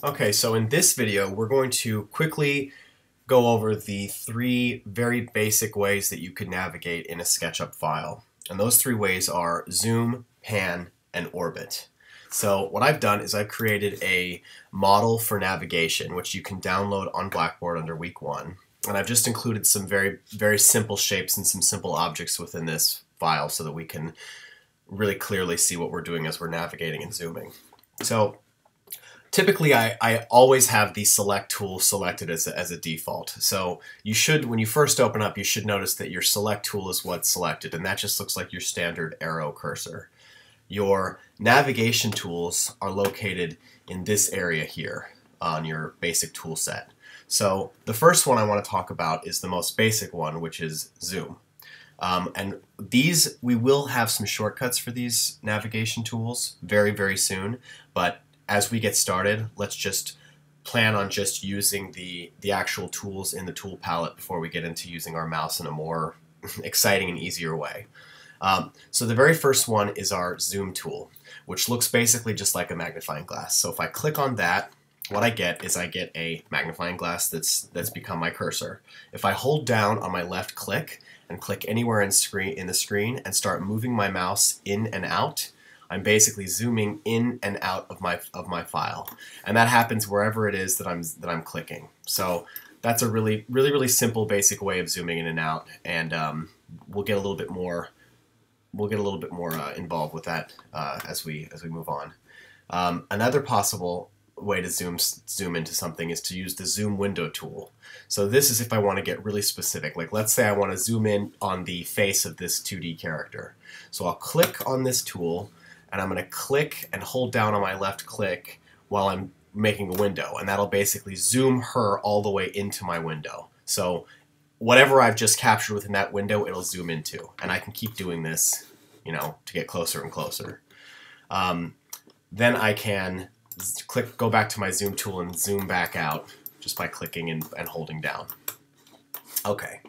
Okay, so in this video, we're going to quickly go over the three very basic ways that you could navigate in a SketchUp file. And those three ways are zoom, pan, and orbit. So what I've done is I've created a model for navigation, which you can download on Blackboard under week 1. And I've just included some very simple shapes and some simple objects within this file so that we can really clearly see what we're doing as we're navigating and zooming. So typically, I always have the select tool selected as a default. So you should, when you first open up, you should notice that your select tool is what's selected, and that just looks like your standard arrow cursor. Your navigation tools are located in this area here on your basic tool set. So the first one I want to talk about is the most basic one, which is zoom. And these, we will have some shortcuts for these navigation tools very soon, but as we get started, let's just plan on just using the actual tools in the tool palette before we get into using our mouse in a more exciting and easier way. So the very first one is our zoom tool, which looks basically just like a magnifying glass. So if I click on that, what I get is I get a magnifying glass that's become my cursor. If I hold down on my left click and click anywhere in the screen and start moving my mouse in and out, I'm basically zooming in and out of my file, and that happens wherever it is that I'm clicking. So that's a really simple basic way of zooming in and out, and we'll get a little bit more involved with that as we move on. Another possible way to zoom into something is to use the zoom window tool. So this is if I want to get really specific. Like let's say I want to zoom in on the face of this 2D character. So I'll click on this tool, and I'm going to click and hold down on my left click while I'm making a window, and that'll basically zoom her all the way into my window. So whatever I've just captured within that window, it'll zoom into, and I can keep doing this, to get closer and closer. Then I can go back to my zoom tool and zoom back out just by clicking and holding down. Okay.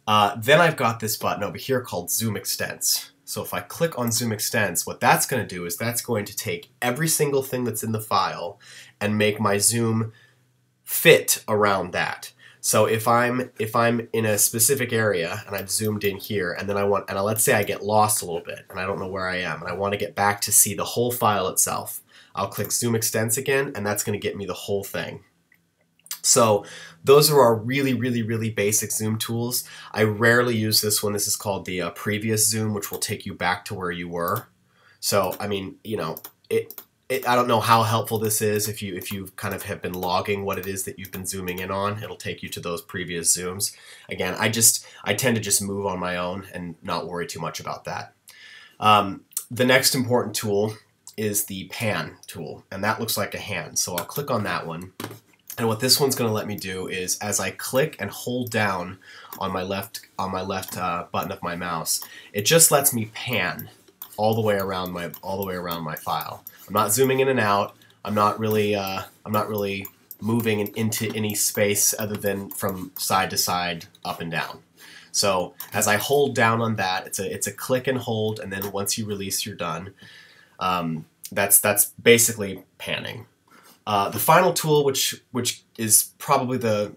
Then I've got this button over here called Zoom Extents. So if I click on Zoom Extents, what that's going to do is that's going to take every single thing that's in the file and make my zoom fit around that. So if I'm in a specific area and I've zoomed in here, and then let's say I get lost a little bit and I don't know where I am and I want to get back to see the whole file itself, I'll click Zoom Extents again, and that's going to get me the whole thing. So those are our really basic zoom tools. I rarely use this one. This is called the previous zoom, which will take you back to where you were. So I mean, I don't know how helpful this is if you kind of have been logging what it is that you've been zooming in on. It'll take you to those previous zooms. Again, I tend to just move on my own and not worry too much about that. The next important tool is the pan tool, and that looks like a hand. So I'll click on that one. And what this one's going to let me do is, as I click and hold down on my left button of my mouse, it just lets me pan all the way around my file. I'm not zooming in and out. I'm not really moving into any space other than from side to side, up and down. So as I hold down on that, it's a click and hold, and then once you release, you're done. That's basically panning. The final tool, which is probably the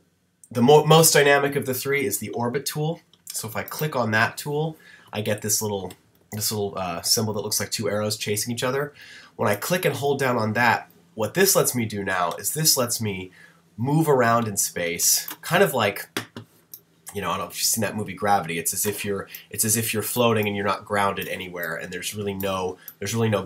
most dynamic of the three, is the orbit tool. So if I click on that tool, I get this little symbol that looks like two arrows chasing each other. When I click and hold down on that, what this lets me do now is this lets me move around in space, kind of like, I don't know if you've seen that movie Gravity. It's as if you're floating and you're not grounded anywhere, and there's really no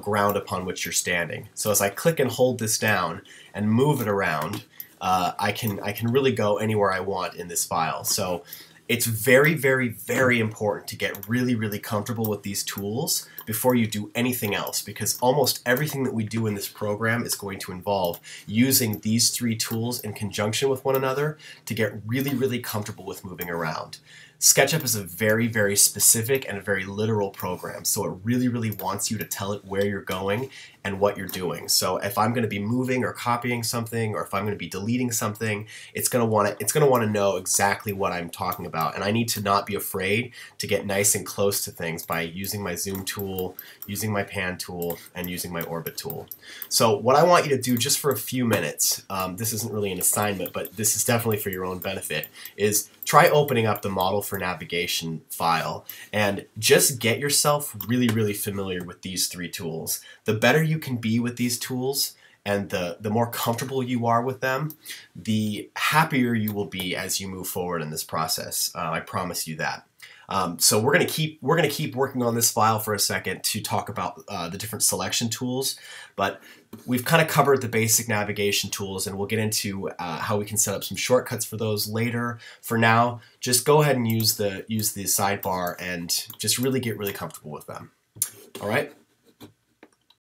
ground upon which you're standing. So as I click and hold this down and move it around, I can really go anywhere I want in this file. So it's very important to get really comfortable with these tools before you do anything else, because almost everything that we do in this program is going to involve using these three tools in conjunction with one another to get really comfortable with moving around. SketchUp is a very, very specific and a very literal program. So it really, really wants you to tell it where you're going and what you're doing. So if I'm going to be moving or copying something, or if I'm going to be deleting something, it's going to want to know exactly what I'm talking about. And I need to not be afraid to get nice and close to things by using my zoom tool, using my pan tool, and using my orbit tool. So what I want you to do just for a few minutes, this isn't really an assignment, but this is definitely for your own benefit, is try opening up the model for navigation file and just get yourself really, really familiar with these three tools. The better you can be with these tools and the more comfortable you are with them, the happier you will be as you move forward in this process. I promise you that. So we're gonna keep working on this file for a second to talk about the different selection tools, but we've kind of covered the basic navigation tools, and we'll get into how we can set up some shortcuts for those later. For now, just go ahead and use the sidebar and just really get really comfortable with them. All right.